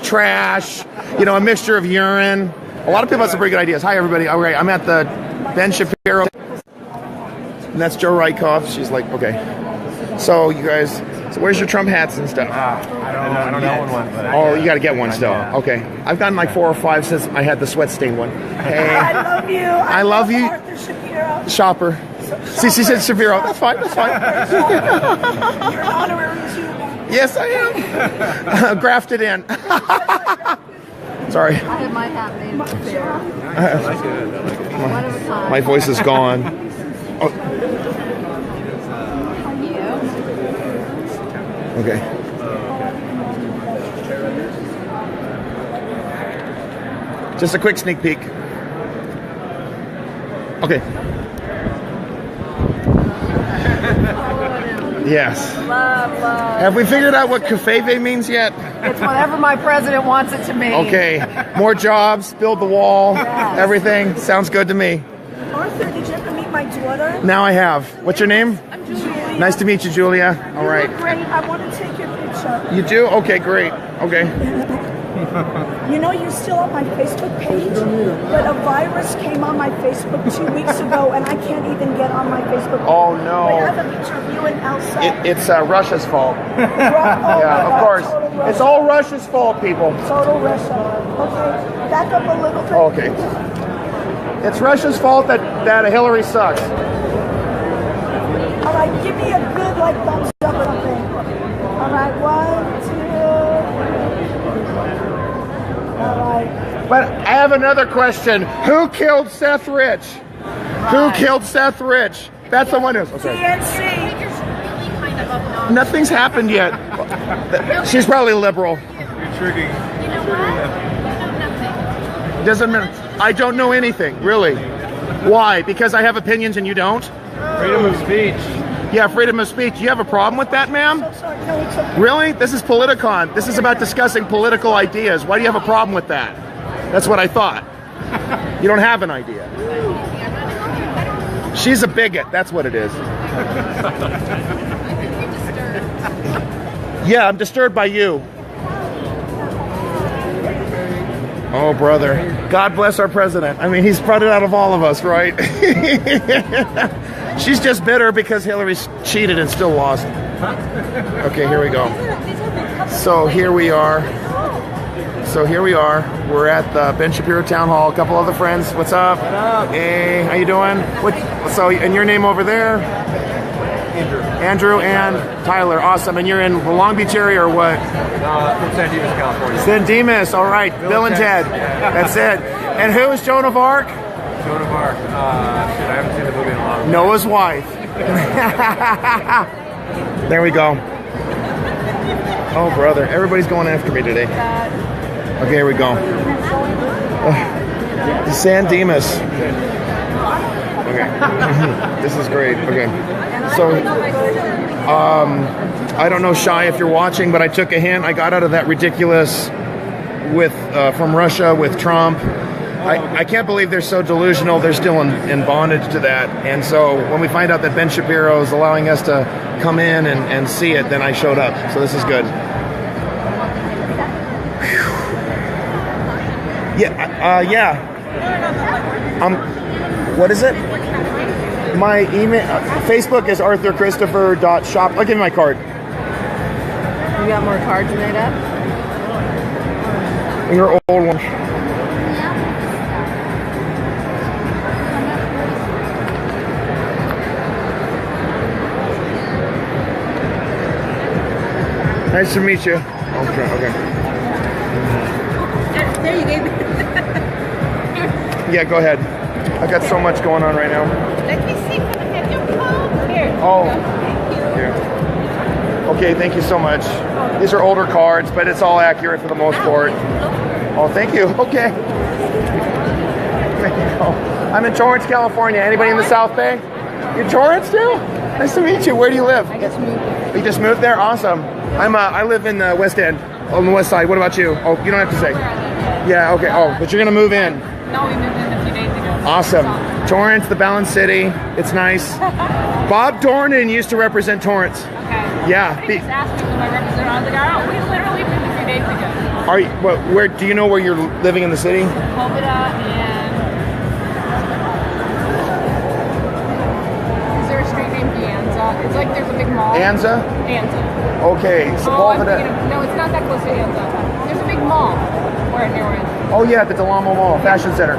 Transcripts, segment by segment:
trash, you know, a mixture of urine. A lot of people have some pretty good ideas. Hi, everybody. All right, I'm at the Ben Shapiro, and that's Joe Rykoff. She's like, okay. So you guys, so where's your Trump hats and stuff? I don't know one. But oh, you got to get one still. Okay. I've gotten like 4 or 5 since I had the sweat stain one. Hey. I love you. I love you. Arthur Shapiro. Shopper. See, she said Shapiro. That's fine. That's fine. You're an honorary Jew. Yes, I am. Grafted in. Sorry. I have my hat made up there. I like it. My voice is gone. Oh. Okay. Just a quick sneak peek. Okay. Yes. Love. Have we figured out what kafeve means yet? It's whatever my president wants it to mean. Okay. More jobs, build the wall, Yes. Everything. Sounds good to me. Arthur, did you ever meet my daughter? Now I have. What's your name? I'm Julia. Nice to meet you, Julia. All You right. look great. I want to take your picture. You do? Okay, great. Okay. You know, you're still on my Facebook page, but a virus came on my Facebook 2 weeks ago, and I can't even get on my Facebook. Oh, no. But I have a picture of you and Elsa. It's Russia's fault. Yeah, Of course. It's all Russia's fault, people. Total Russia. Okay, back up a little bit. Okay. It's Russia's fault that Hillary sucks. All right, give me a good, like, thumbs up or something. All right, 1, 2. All right. But I have another question. Who killed Seth Rich? Who killed Seth Rich? That's the one who's... Oh, sorry. DNC. Nothing's happened yet. She's probably liberal. You're tricking. Doesn't matter. I don't know anything, really. Why? Because I have opinions and you don't? Freedom of speech. Yeah, freedom of speech. You have a problem with that, ma'am? Sorry, no, it's okay. Really? This is Politicon. This is about discussing political ideas. Why do you have a problem with that? That's what I thought. You don't have an idea. She's a bigot. That's what it is. Yeah, I'm disturbed by you. Oh, brother. God bless our president. I mean, he's brought it out of all of us, right? She's just bitter because Hillary's cheated and still lost. Okay, here we go. So here we are. We're at the Ben Shapiro Town Hall. A couple other friends. What's up? What up? Hey, how you doing? So, and your name over there? Andrew and Tyler. Awesome. And you're in the Long Beach area or what? From San Dimas, California. San Dimas. All right. Bill and Ted. That's it. And who is Joan of Arc? Joan of Arc. Shit, I haven't seen the movie in a long time. Noah's wife. There we go. Oh, brother. Everybody's going after me today. Okay, here we go. San Dimas. Okay. This is great. Okay. So, I don't know, Shai, if you're watching, but I took a hint. I got out of that ridiculous from Russia with Trump. I can't believe they're so delusional. They're still in bondage to that. And so when we find out that Ben Shapiro is allowing us to come in and see it, then I showed up. So this is good. Yeah. What is it? My email, Facebook is arthurchristopher.shop. I'll give you my card. You got more cards made up? Your old one. Nice to meet you. Okay. There you go. Yeah, go ahead. I got so much going on right now. Let me see. Have your phone here. Oh. Here. Okay, thank you so much. These are older cards, but it's all accurate for the most part. Oh, thank you. Okay. There you go. I'm in Torrance, California. Anybody in the South Bay? You're Torrance too? Nice to meet you. Where do you live? I just moved. You just moved there? Awesome. I live in the West End, on the west side. What about you? Oh, you don't have to say. Yeah, okay. Oh, but you're going to move in. No, we moved in a few days ago. Awesome. Torrance, the Balanced City. It's nice. Bob Dornan used to represent Torrance. Okay. Yeah. They just asked me who I represent. I was like, oh, we literally moved a few days ago. Are you, where do you know where you're living in the city? Hobada and... Is there a street named Pianza? It's like there's a big mall. Anza? Anza. Okay, I'm Sepulveda. thinking of, no, it's not that close to Anza. There's a big mall where near Anza. Oh yeah, the Delamo Mall Fashion Center.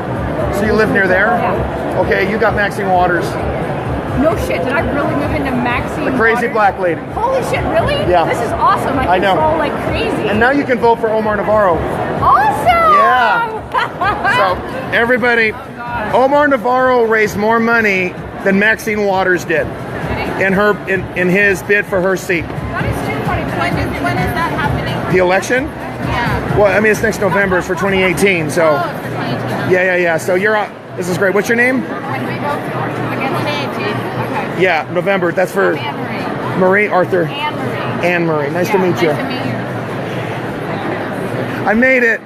So you live near there? Yeah. Okay, you got Maxine Waters, No shit, did I really move into Maxine the crazy Waters? black lady. Holy shit, really? Yeah. This is awesome. I know. Control like crazy. And now you can vote for Omar Navarro. Awesome! Yeah. So everybody, Omar Navarro raised more money than Maxine Waters did in his bid for her seat. That is too funny. When is that happening? The election? Yeah. Well, I mean, it's next November. It's for 2018. So Oh, it's for 2018. yeah. So you're on. This is great. What's your name? When do we vote against 2018? Okay. Yeah, November. That's for Anne-Marie. Marie Arthur. Anne-Marie. Anne-Marie. Nice to meet you. Nice to meet you. I made it.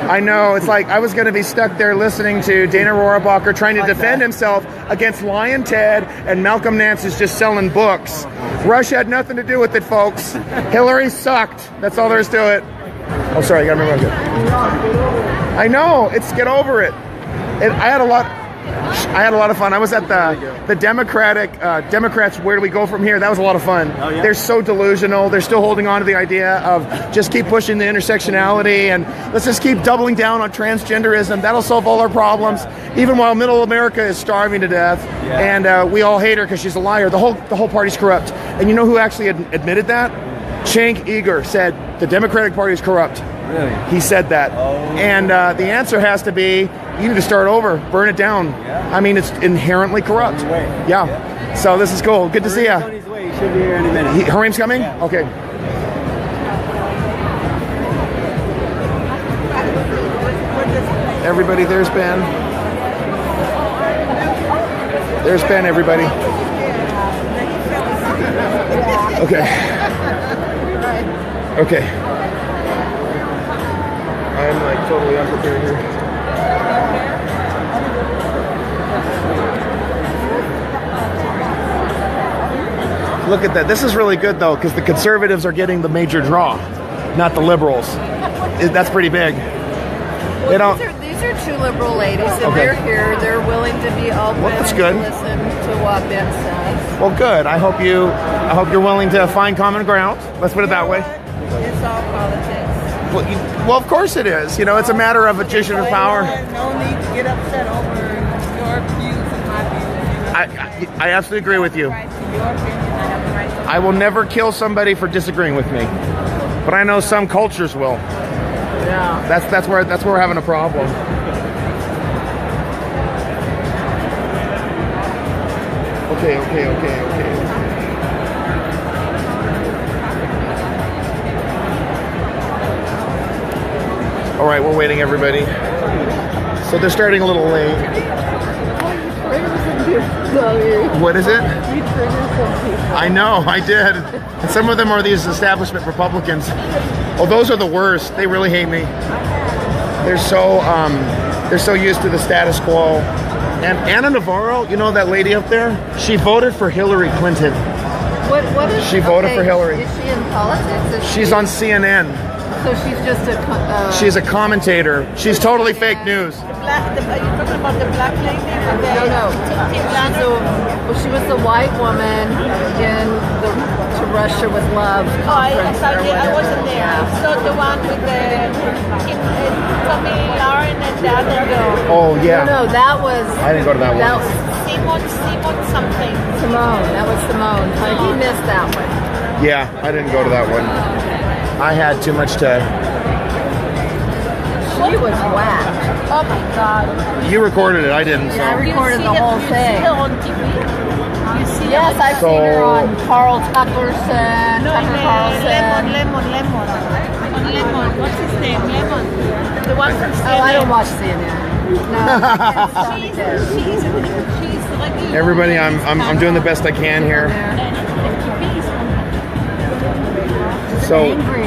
I know. It's like I was going to be stuck there listening to Dana Rohrabacher trying to defend himself against Lion Ted and Malcolm Nance is just selling books. Russia had nothing to do with it, folks. Hillary sucked. That's all there is to it. Oh, sorry. I got to remember that. I know. It's get over it. I had a lot of fun. I was at the Democrats. Where do we go from here? That was a lot of fun. Oh, yeah? They're so delusional. They're still holding on to the idea of just keep pushing the intersectionality and let's just keep doubling down on transgenderism. That'll solve all our problems. Even while Middle America is starving to death, and we all hate her because she's a liar. The whole party's corrupt. And you know who actually admitted that? Cenk Uygur said the Democratic Party is corrupt. Really? He said that. And the answer has to be, you need to start over, burn it down. Yeah. I mean, it's inherently corrupt. Yeah. So this is cool. Good to see He's on you. his way. He should be here any minute. Harim's coming? Okay. Everybody, there's Ben. There's Ben, everybody. Okay. Okay. I'm like totally unprepared here. Look at that. This is really good though, because the conservatives are getting the major draw, not the liberals. That's pretty big. They don't. These are two liberal ladies, and Okay. they're here. They're willing to be open Well, that's and good. to listen to what Ben says. Well, good. I hope you're willing to find common ground. Let's put it that way. It's all politics. Well, of course it is. You know, it's a matter of addition of power. No need to get upset over your views and my views. I absolutely agree with you. Right to your opinion, I have the right to. I will never kill somebody for disagreeing with me, but I know some cultures will. Yeah. That's where we're having a problem. Okay. All right, we're waiting, everybody. So they're starting a little late. What is it? I know, I did. And some of them are these establishment Republicans. Oh, those are the worst. They really hate me. They're so used to the status quo. And Anna Navarro, you know that lady up there? She voted for Hillary Clinton. What is She voted for Hillary. Is she in politics? She's on CNN. So she's just a. She's a commentator. She's totally fake news. Are you talking about the black lady? No. She was the white woman in the To Russia with Love conference. I wasn't there. I saw the one with the Tommy Lauren and the other girl. Oh yeah. No, that was. I didn't go to that one. That was Simon something. Simone. That was Simone. He missed that one. Yeah, I didn't go to that one. I had too much to. She was whacked. Oh my God. You recorded it. I didn't. So. I recorded the whole thing. You see her on TV? You see Yes, I've So- seen her on Carl Tuckerson, Tucker Carlson. Lemon. On Lemon. What's his name? Lemon. The one from CNN. Oh, I don't watch CNN. No. She's like Everybody, I'm doing the best I can here. So Angry.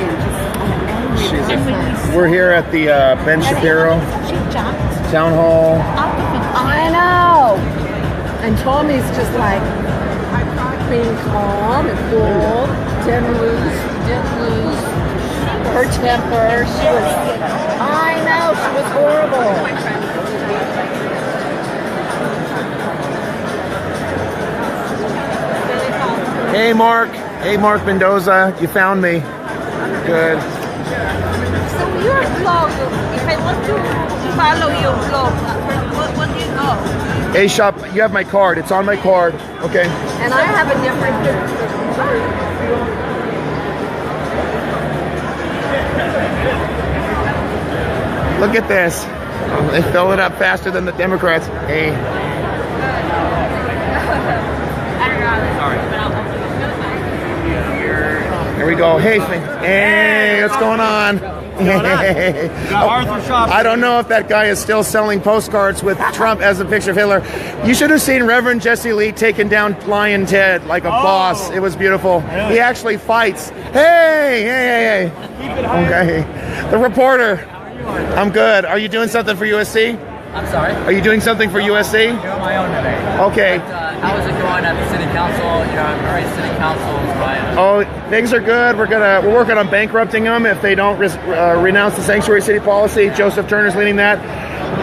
Just angry. we're here at the Ben Shapiro She jumped Town Hall. out of it. I know. And Tommy's just like being calm and cool. Didn't lose. her temper. She was, I know, she was horrible. Hey, Mark. Hey, Mark Mendoza. You found me. Good. So your blog, if I want to follow your blog, what do you know? Hey, Shop, you have my card. It's on my card. Okay. And I have a different Look at this. They fill it up faster than the Democrats. Hey. Here we go. Hey, what's going on? I don't know if that guy is still selling postcards with Trump as a picture of Hitler. You should have seen Reverend Jesse Lee taking down Lion Ted like a boss. It was beautiful. He actually fights. Hey. Okay. The reporter. I'm good. Are you doing something for USC? I'm sorry? Are you doing something for USC? I'm doing my own today. Okay. But, how is it going at the city council? I'm very city council, Ryan. Oh, things are good. We're working on bankrupting them if they don't renounce the sanctuary city policy. Joseph Turner's leading that.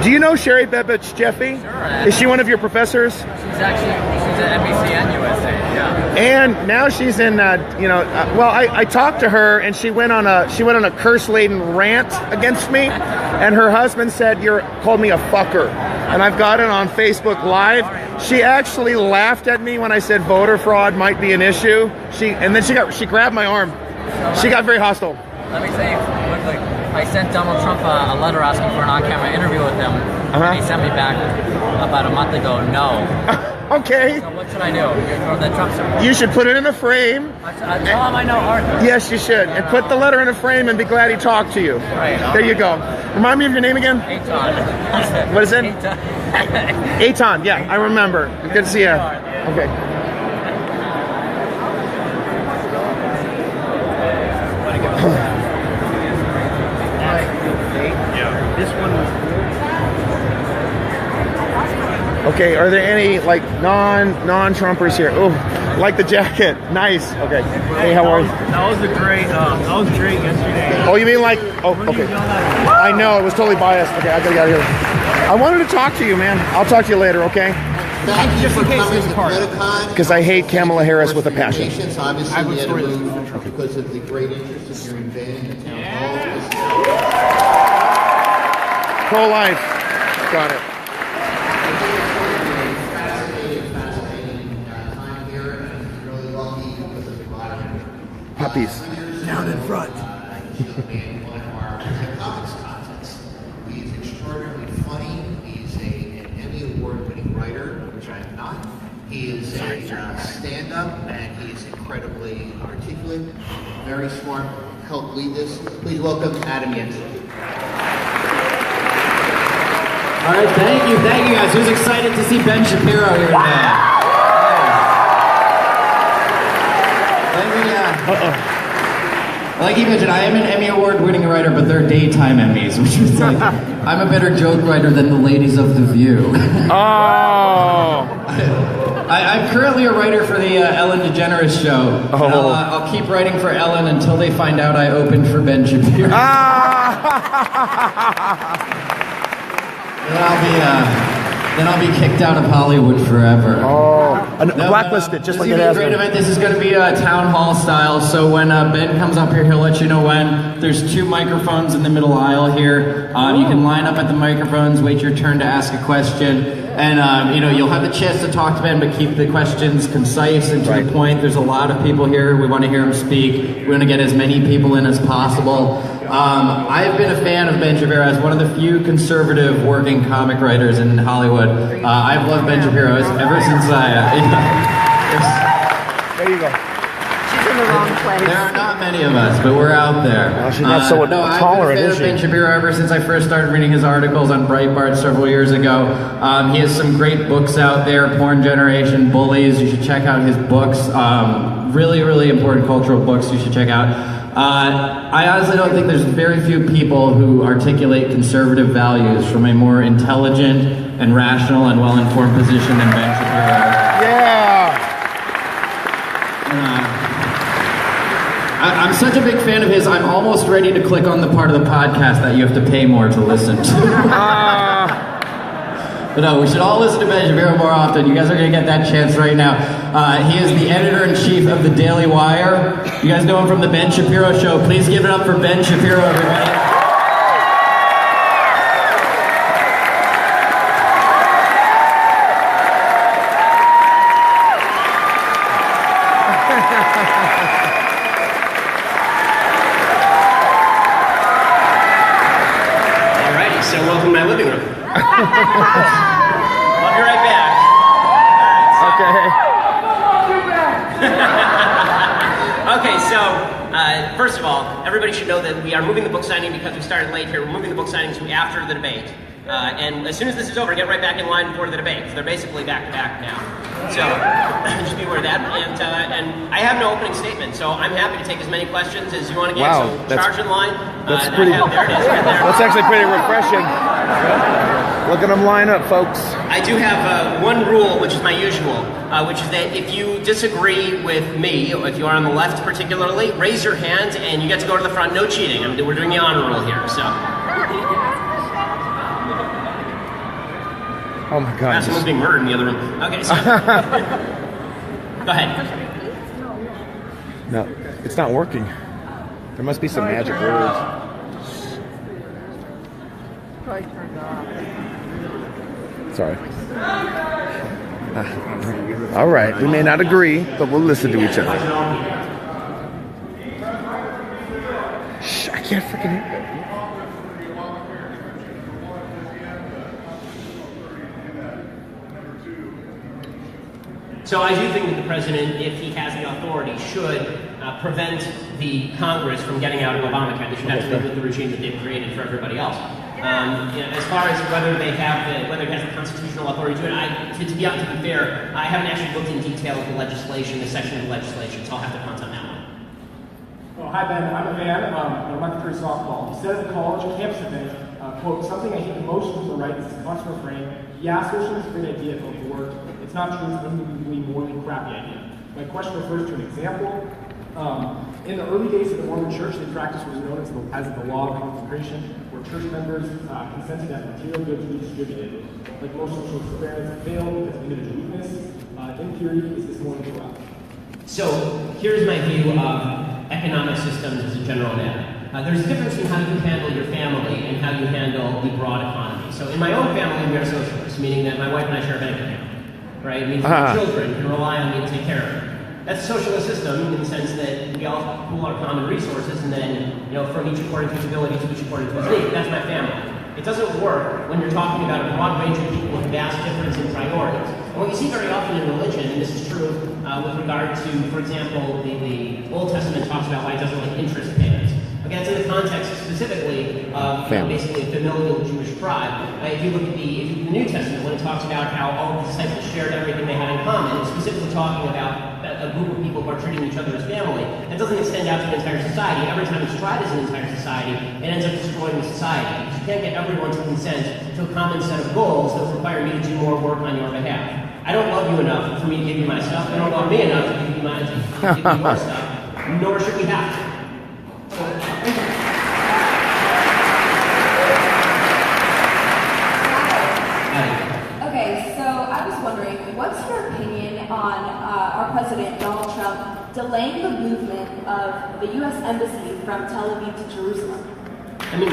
Do you know Sherry Bebich Jeffy? Sure. Is she one of your professors? She's at NBC and USA. Yeah. And now she's in. I talked to her and she went on a curse-laden rant against me, and her husband said called me a fucker, and I've got it on Facebook Live. She actually laughed at me when I said voter fraud might be an issue. She grabbed my arm. She got very hostile. Let me tell you, I sent Donald Trump a letter asking for an on-camera interview with him, and he sent me back about a month ago, no. Okay. So what should I do? You're the Trump supporter. You should put it in a frame. I tell him I know Arthur. Yes, you should. And put the letter in a frame and be glad he talked to you. Right. There you go. Remind me of your name again? Eitan. What is it? Eitan. Eitan, yeah, I remember. Good to see you. Okay. Okay, are there any like non-Trumpers here? Oh, like the jacket. Nice. Okay. Hey, how are you? That was great yesterday. Oh, you mean like? Oh, okay. I know it was totally biased. Okay, I gotta get out of here. I wanted to talk to you, man. I'll talk to you later. Okay. Thank you for coming to Politicon. Because I hate Kamala Harris with a passion. Obviously, we had to move because of the great interest in your invading the town hall. Pro-life. Got it. Fascinating time here, and really lucky because of a lot of Puppies. down in front. He's in one of our comics contests. He's extraordinarily funny. He's an Emmy Award-winning writer, which I am not. He is a stand-up, and he's incredibly articulate, very smart. Help lead this. Please welcome Adam Jensen. All right, thank you guys. Who's excited to see Ben Shapiro here today? Like he mentioned, I am an Emmy Award-winning writer, but they're daytime Emmys, which is like, I'm a better joke writer than the ladies of The View. Oh! I'm currently a writer for the Ellen DeGeneres show. Oh. I'll keep writing for Ellen until they find out I opened for Ben Shapiro. Then I'll be kicked out of Hollywood forever. Oh, blacklisted, just like it has been. been. Great event. This is going to be town hall style. So when Ben comes up here, he'll let you know when. There's 2 microphones in the middle aisle here. You can line up at the microphones, wait your turn to ask a question, and you'll have the chance to talk to Ben, but keep the questions concise and to the point. There's a lot of people here. We want to hear him speak. We want to get as many people in as possible. I've been a fan of Ben Shapiro as one of the few conservative working comic writers in Hollywood. I've loved Ben Shapiro ever since There you go. She's in the wrong place. There are not many of us, but we're out there. Well, she's not so tolerant, I've been a fan is of she? Ben Shapiro ever since I first started reading his articles on Breitbart several years ago. He has some great books out there, Porn Generation, Bullies. You should check out his books. Really, really important cultural books you should check out. I honestly don't think there's very few people who articulate conservative values from a more intelligent and rational and well-informed position than Ben Shapiro. Yeah. I'm such a big fan of his, I'm almost ready to click on the part of the podcast that you have to pay more to listen to. But no, we should all listen to Ben Shapiro more often. You guys are going to get that chance right now. He is the editor-in-chief of the Daily Wire. You guys know him from the Ben Shapiro Show. Please give it up for Ben Shapiro, everybody. Alrighty, so welcome to my living room. I'll be right back. Okay, so first of all, everybody should know that we are moving the book signing because we started late here. We're moving the book signing to after the debate. And as soon as this is over, get right back in line for the debate, because they're basically back to back now. So just be aware of that. And I have no opening statement, so I'm happy to take as many questions as you want to get. Wow, so charge in line. That's pretty. there it is, right there. That's actually pretty refreshing. Look at them line up, folks. I do have one rule, which is my usual, which is that if you disagree with me, if you are on the left particularly, raise your hand and you get to go to the front. No cheating. We're doing the honor rule here, so. Oh my God. Someone's being murdered in the other room. Okay, so. Go ahead. No, it's not working. There must be some magic words. Probably turned off. Sorry. All right, we may not agree, but we'll listen to each other. Shh, I can't freaking hear. So I do think that the president, if he has the authority, should prevent the Congress from getting out of Obamacare. They should have to live with the regime that they've created for everybody else. As far as whether it has the constitutional authority to do it, to be fair, I haven't actually looked in detail at the legislation, the section of the legislation, so I'll have to punt on that one. Well, hi Ben, I'm a fan of elementary softball. He said at the college campus event, quote, something I think most people write, this is a constant refrain, yeah, socialism is a great idea if it worked. It's not true, it's a morally crappy idea. My question refers to an example. In the early days of the Mormon Church, the practice was known as the law of consecration, where church members consented that material goods be distributed. Like most social experiments, it failed because of individual weakness. In theory, is this morally corrupt? So here's my view of economic systems as a general matter. There's a difference in how you handle your family and how you handle the broad economy. So in my own family, we are socialists, meaning that my wife and I share a bank account. Right? It means that children can rely on me to take care of them. That's a socialist system in the sense that we all pool our common resources and then, from each according to his ability to each according to his need. That's my family. It doesn't work when you're talking about a broad range of people with vast difference in priorities. And what you see very often in religion, and this is true with regard to, for example, the Old Testament talks about why it doesn't like interest payments. Okay, that's in the context specifically of basically a familial Jewish tribe. If you look at the New Testament, when it talks about how all of the disciples shared everything they had in common, it's specifically talking about a group of people who are treating each other as family. That doesn't extend out to the entire society. Every time it's tried as an entire society, it ends up destroying the society. Because you can't get everyone to consent to a common set of goals that require me to do more work on your behalf. I don't love you enough for me to give you my stuff. You don't love me enough to give you your stuff. Nor should we have to. Okay, so I was wondering, what's your opinion on our president, Donald Trump, delaying the movement of the U.S. Embassy from Tel Aviv to Jerusalem? I mean,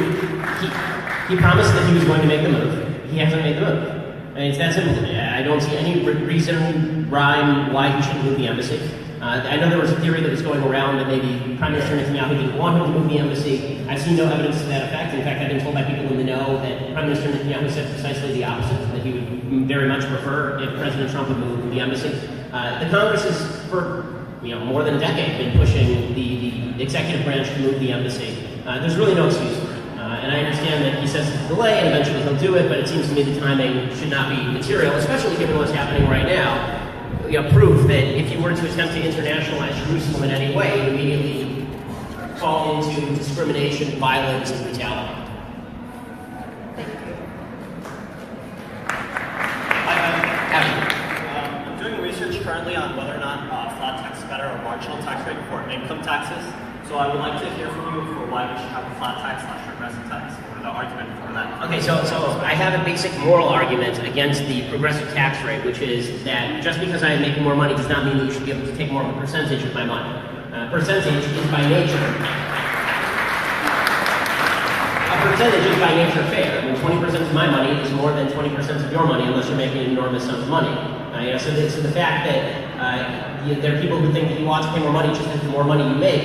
he promised that he was going to make the move. He hasn't made the move. I mean, it's that simple. I don't see any reason, rhyme, why he shouldn't move the embassy. I know there was a theory that was going around that maybe Prime Minister Netanyahu didn't want him to move the embassy. I've seen no evidence to that effect. In fact, I've been told by people in the know that Prime Minister Netanyahu said precisely the opposite, that he would very much prefer if President Trump would move the embassy. The Congress has, for more than a decade, been pushing the executive branch to move the embassy. There's really no excuse for it. And I understand that he says it's a delay and eventually he'll do it, but it seems to me the timing should not be material, especially given what's happening right now. Proof that if you were to attempt to internationalize Jerusalem in any way, you immediately fall into discrimination, violence, and brutality. Thank you. I'm doing research currently on whether or not flat tax is better or marginal tax rate for income taxes. So I would like to hear from you for why we should have a flat tax slash progressive tax, or the argument for that. Okay, so I have a basic moral argument against the progressive tax rate, which is that just because I am making more money does not mean that you should be able to take more of a percentage of my money. Percentage is by nature. A percentage is by nature fair. I mean, 20% of my money is more than 20% of your money, unless you're making enormous sums of money. So the fact that there are people who think that you ought to pay more money just because the more money you make,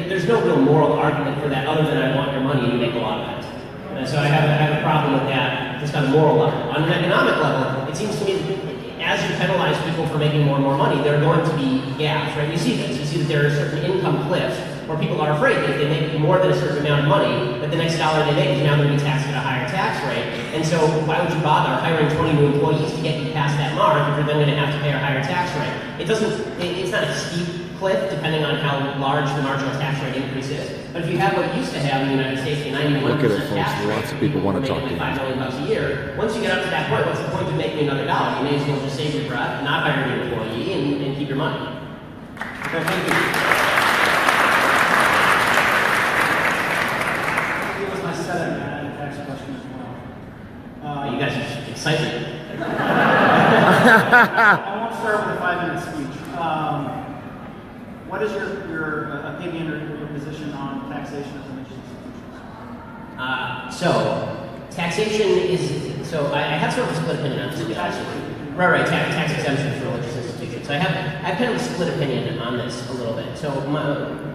there's no real moral argument for that other than I want your money and you make a lot of it. So I have a problem with that just on a moral level. On an economic level, it seems to me that as you penalize people for making more and more money, there are going to be gaps, right? You see this. You see that there are certain income cliffs where people are afraid that if they make more than a certain amount of money, that the next dollar they make is now going to be taxed at a higher tax rate. And so why would you bother hiring 20 new employees to get you past that mark if you're then going to have to pay a higher tax rate? It's not a steep cliff depending on how large the marginal tax rate increase is. But if you have what you used to have in the United States, the 91% tax rate, lots of people want to talk to you. $5 million a year. Once you get up to that point, what's the point of making another dollar? You may as well just save your breath, not hire an employee, and keep your money. Okay, thank you. It was my setup, and a tax question as well. You guys are excited. I won't start with a 5-minute speech. What is your opinion or your position on taxation of religious institutions? Taxation is, I have sort of a split opinion on this. Right, tax exemption for religious institutions. So I have kind of a split opinion on this a little bit. So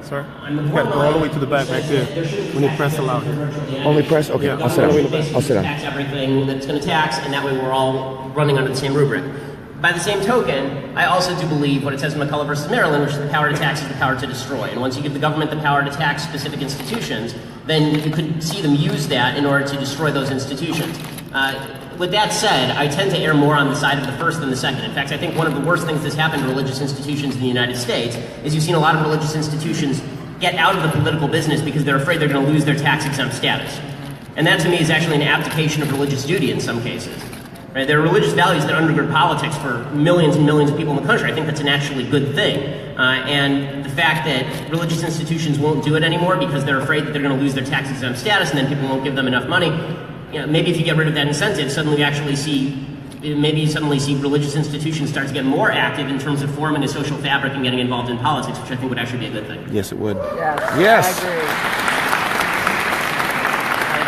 Sir, you got to go all the way to the back right there. When you press allow. Only press? Okay, I'll sit down. I'll sit down. Tax everything that's going to tax, and that way we're all running under the same rubric. By the same token, I also do believe what it says in McCullough versus Maryland, which is the power to tax is the power to destroy. And once you give the government the power to tax specific institutions, then you could see them use that in order to destroy those institutions. With that said, I tend to err more on the side of the first than the second. In fact, I think one of the worst things that's happened to religious institutions in the United States is you've seen a lot of religious institutions get out of the political business because they're afraid they're going to lose their tax-exempt status. And that to me is actually an abdication of religious duty in some cases. Right? There are religious values that undergird politics for millions and millions of people in the country. I think that's an actually good thing. And the fact that religious institutions won't do it anymore because they're afraid that they're going to lose their tax-exempt status and then people won't give them enough money, maybe if you get rid of that incentive, suddenly you see religious institutions start to get more active in terms of forming a social fabric and getting involved in politics, which I think would actually be a good thing. Yes, it would. Yes. I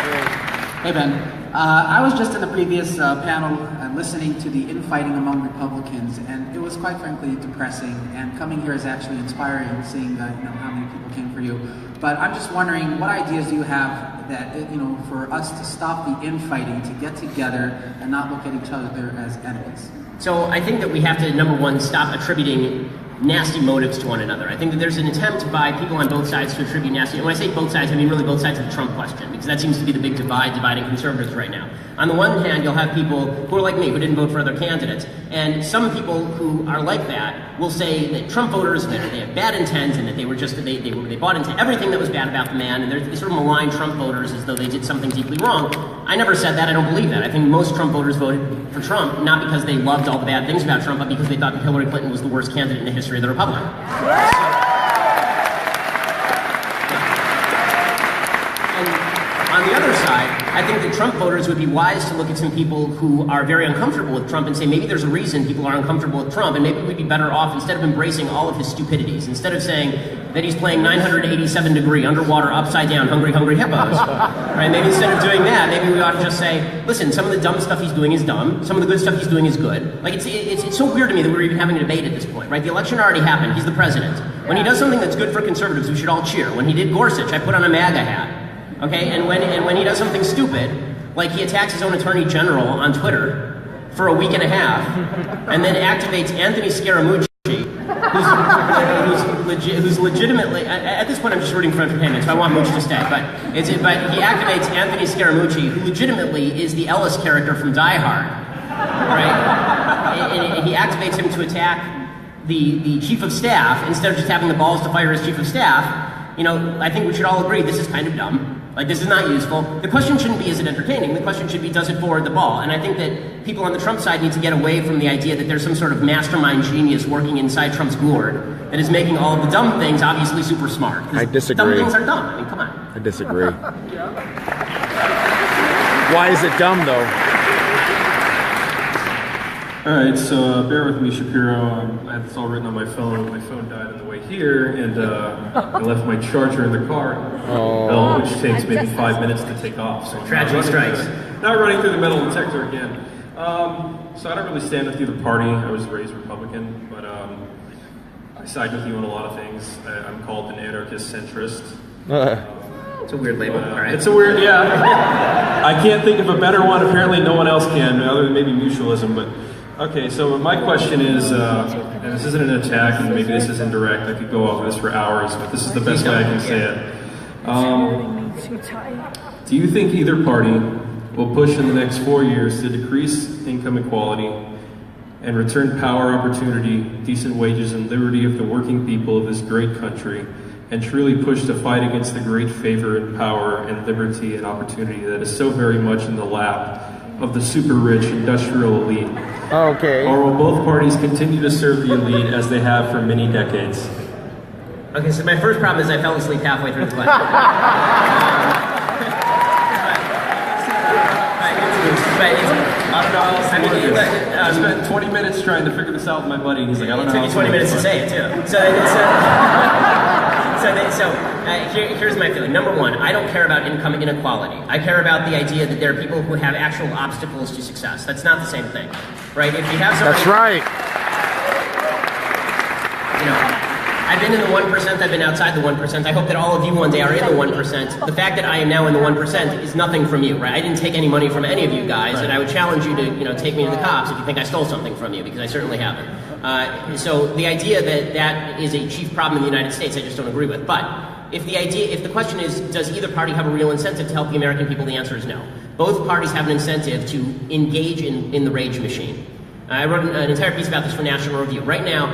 agree. Hey, Ben. I was just in the previous panel listening to the infighting among Republicans, and it was quite frankly depressing. And coming here is actually inspiring, seeing how many people came for you. But I'm just wondering, what ideas do you have that for us to stop the infighting, to get together and not look at each other as enemies? So I think that we have to, number one, stop attributing nasty motives to one another. I think that there's an attempt by people on both sides to attribute nasty, and when I say both sides, I mean really both sides of the Trump question, because that seems to be the big divide dividing conservatives right now. On the one hand, you'll have people who are like me, who didn't vote for other candidates, and some people who are like that will say that Trump voters, they have bad intent, and that they bought into everything that was bad about the man, and they sort of malign Trump voters as though they did something deeply wrong. I never said that. I don't believe that. I think most Trump voters voted for Trump, not because they loved all the bad things about Trump, but because they thought that Hillary Clinton was the worst candidate in the history of the Republic. On the other side, I think that Trump voters would be wise to look at some people who are very uncomfortable with Trump and say, maybe there's a reason people are uncomfortable with Trump, and maybe we'd be better off, instead of embracing all of his stupidities, instead of saying that he's playing 987-degree, underwater, upside-down, hungry, hungry hippos, right? Maybe instead of doing that, maybe we ought to just say, listen, some of the dumb stuff he's doing is dumb, some of the good stuff he's doing is good. Like, it's so weird to me that we're even having a debate at this point, right? The election already happened, he's the president. When he does something that's good for conservatives, we should all cheer. When he did Gorsuch, I put on a MAGA hat. Okay, and when he does something stupid, like he attacks his own attorney general on Twitter for a week and a half, and then activates Anthony Scaramucci, who's legitimately, at this point I'm just rooting for entertainment, so I want Mooch to stay, but he activates Anthony Scaramucci, who legitimately is the Ellis character from Die Hard, right? And he activates him to attack the chief of staff instead of just having the balls to fire his chief of staff. I think we should all agree this is kind of dumb. Like, this is not useful. The question shouldn't be, is it entertaining? The question should be, does it forward the ball? And I think that people on the Trump side need to get away from the idea that there's some sort of mastermind genius working inside Trump's gourd that is making all of the dumb things obviously super smart. I disagree. Dumb things are dumb. I mean, come on. I disagree. Why is it dumb, though? All right, so bear with me, Shapiro. I have this all written on my phone. My phone died on the way here, and I left my charger in the car, which takes maybe 5 minutes to take off. So tragedy strikes. Not running through the metal detector again. So I don't really stand with either party. I was raised Republican, but I side with you on a lot of things. I'm called an anarchist centrist. It's a weird label. All right. It's a weird, yeah. I can't think of a better one. Apparently no one else can, other than maybe mutualism. But okay, so my question is, and this isn't an attack, and maybe this is indirect. I could go over this for hours, but this is the best way I can say it. Do you think either party will push in the next 4 years to decrease income equality and return power, opportunity, decent wages, and liberty of the working people of this great country, and truly push to fight against the great favor and power and liberty and opportunity that is so very much in the lap of the super rich industrial elite? Okay. Or will both parties continue to serve the elite as they have for many decades? Okay, so my first problem is I fell asleep halfway through the question. I spent 20 minutes trying to figure this out with my buddy, and he's like, I don't know. It took you 20 minutes to say it, too. Here's my feeling. Number one, I don't care about income inequality. I care about the idea that there are people who have actual obstacles to success. That's not the same thing, right? If you have somebody, that's right. You know, I've been in the 1%, I've been outside the 1%. I hope that all of you one day are in the 1%. The fact that I am now in the 1% is nothing from you, right? I didn't take any money from any of you guys, and I would challenge you to, take me to the cops if you think I stole something from you, because I certainly haven't. So the idea that that is a chief problem in the United States, I just don't agree with. But if the question is, does either party have a real incentive to help the American people, the answer is no. Both parties have an incentive to engage in the rage machine. I wrote an entire piece about this for National Review. Right now,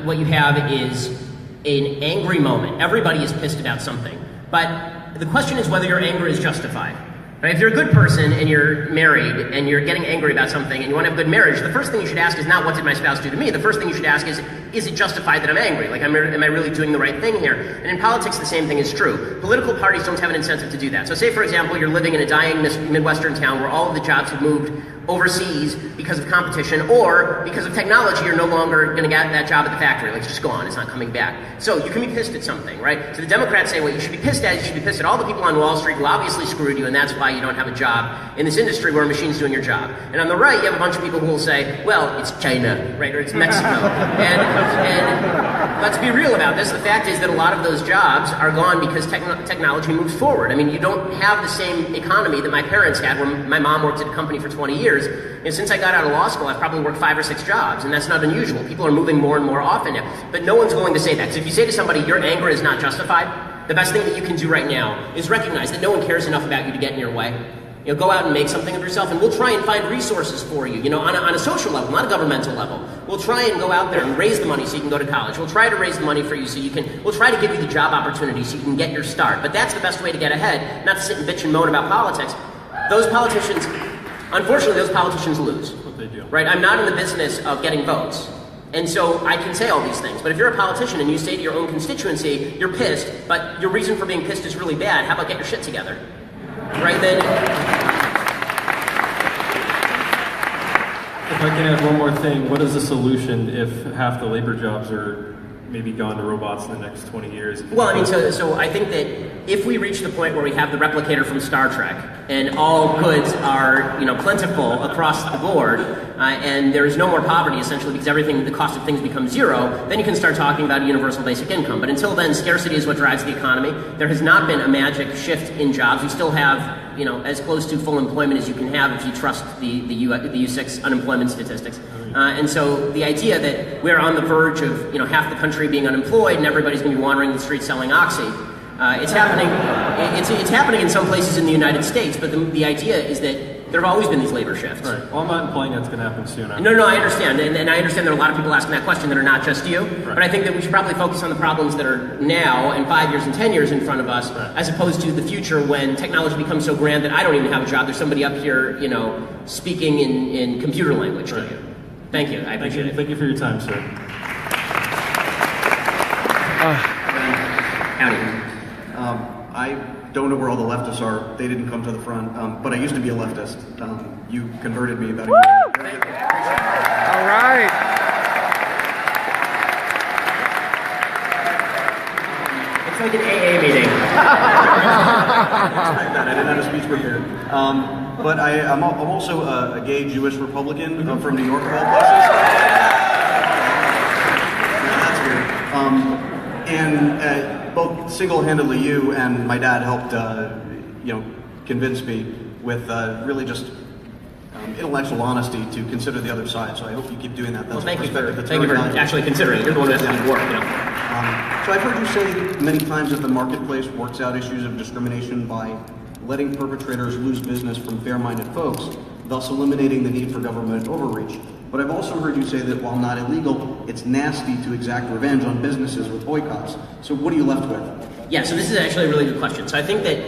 what you have is an angry moment. Everybody is pissed about something. But the question is whether your anger is justified. Right? If you're a good person and you're married and you're getting angry about something and you want to have a good marriage, the first thing you should ask is not what did my spouse do to me. The first thing you should ask is it justified that I'm angry? Like, am I really doing the right thing here? And in politics, the same thing is true. Political parties don't have an incentive to do that. So say, for example, you're living in a dying Midwestern town where all of the jobs have moved overseas because of competition, or because of technology, you're no longer going to get that job at the factory. Like, it's just gone. It's not coming back. So you can be pissed at something, right? So the Democrats say what you should be pissed at is you should be pissed at all the people on Wall Street who obviously screwed you, and that's why you don't have a job in this industry where a machine's doing your job. And on the right, you have a bunch of people who will say, well, it's China, right? Or it's Mexico. and let's be real about this. The fact is that a lot of those jobs are gone because technology moves forward. I mean, you don't have the same economy that my parents had, where my mom worked at a company for 20 years. And since I got out of law school, I've probably worked 5 or 6 jobs, and that's not unusual. People are moving more and more often now. But no one's willing to say that. So if you say to somebody, your anger is not justified, the best thing that you can do right now is recognize that no one cares enough about you to get in your way. Go out and make something of yourself, and we'll try and find resources for you, on a social level, not a governmental level. We'll try and go out there and raise the money so you can go to college. We'll try to raise the money for you we'll try to give you the job opportunity so you can get your start. But that's the best way to get ahead, not to sit and bitch and moan about politics. Unfortunately, those politicians lose. What they do. Right? I'm not in the business of getting votes. And so I can say all these things. But if you're a politician and you say to your own constituency, you're pissed, but your reason for being pissed is really bad, how about get your shit together? Right then? If I can add one more thing, what is the solution if half the labor jobs are maybe gone to robots in the next 20 years? Well, I mean, so I think that if we reach the point where we have the replicator from Star Trek and all goods are, plentiful across the board, and there is no more poverty essentially because the cost of things becomes zero, then you can start talking about a universal basic income. But until then, scarcity is what drives the economy. There has not been a magic shift in jobs. We still have, as close to full employment as you can have if you trust the U6 unemployment statistics. And so the idea that we're on the verge of, half the country being unemployed and everybody's going to be wandering the streets selling Oxy, it's happening. It's happening in some places in the United States, but the idea is that There have always been these labor shifts. Right. Well, I'm not implying that's going to happen soon. No, I understand. And I understand there are a lot of people asking that question that are not just you. Right. But I think that we should probably focus on the problems that are now and 5 years and 10 years in front of us, as opposed to the future when technology becomes so grand that I don't even have a job. There's somebody up here, speaking in computer language to you. Thank you. I appreciate it. Thank you for your time, sir. Howdy. I don't know where all the leftists are. They didn't come to the front, but I used to be a leftist. You converted me about a year ago. All right. It's like an AA meeting. I didn't have a speech prepared. But I'm also a gay Jewish Republican from New York, of all places. That's weird. Both single-handedly, you and my dad helped, convince me with really just intellectual honesty to consider the other side. So I hope you keep doing that. That's thank you for actually considering it. You're the one that's doing work. So I've heard you say many times that the marketplace works out issues of discrimination by letting perpetrators lose business from fair-minded folks, thus eliminating the need for government overreach. But I've also heard you say that while not illegal, it's nasty to exact revenge on businesses with boycotts. So what are you left with? Yeah, so this is actually a really good question. So I think that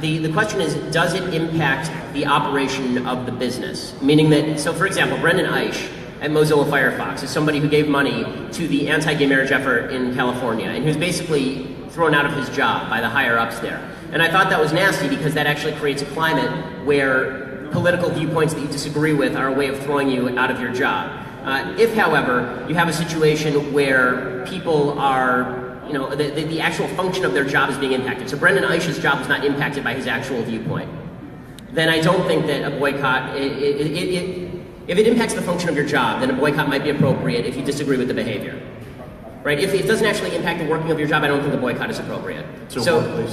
the question is, does it impact the operation of the business? Meaning that, so for example, Brendan Eich at Mozilla Firefox is somebody who gave money to the anti-gay marriage effort in California and who's basically thrown out of his job by the higher-ups there. And I thought that was nasty because that actually creates a climate where political viewpoints that you disagree with are a way of throwing you out of your job. If, however, you have a situation where people are, the actual function of their job is being impacted. So Brendan Eich's job was not impacted by his actual viewpoint. Then I don't think that a boycott, if it impacts the function of your job, then a boycott might be appropriate if you disagree with the behavior. Right? If it doesn't actually impact the working of your job, I don't think the boycott is appropriate. Exactly.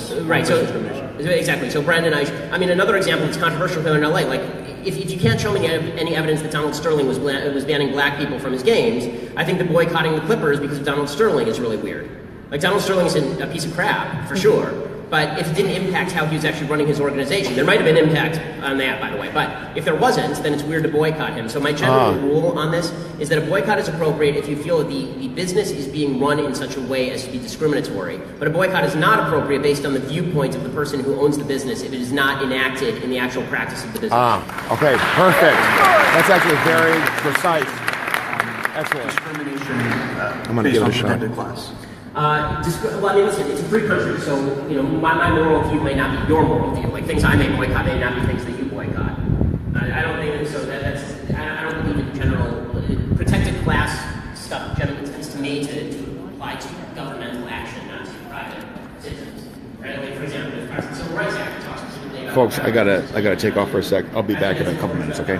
So Brendan Eich, another example that's controversial here in LA, like if you can't show me any evidence that Donald Sterling was banning black people from his games, I think that boycotting the Clippers because of Donald Sterling is really weird. Like Donald Sterling is a piece of crap, for sure. But if it didn't impact how he was actually running his organization, there might have been impact on that, by the way. But if there wasn't, then it's weird to boycott him. So my general rule on this is that a boycott is appropriate if you feel that the business is being run in such a way as to be discriminatory. But a boycott is not appropriate based on the viewpoint of the person who owns the business if it is not enacted in the actual practice of the business. Okay, perfect. That's actually very precise. Excellent. Discrimination I'm going to give it a shot. Class. Listen, it's a free country, so my moral view may not be your moral view. Like things I may boycott may not be things that you boycott. I don't think so. I don't believe in general protected class stuff. Generally, tends to me to apply to governmental action, not to private citizens. Right? Like for example, the Civil Rights Act talks specifically about. Folks, I gotta take off for a sec. I'll be back in a couple minutes. Okay.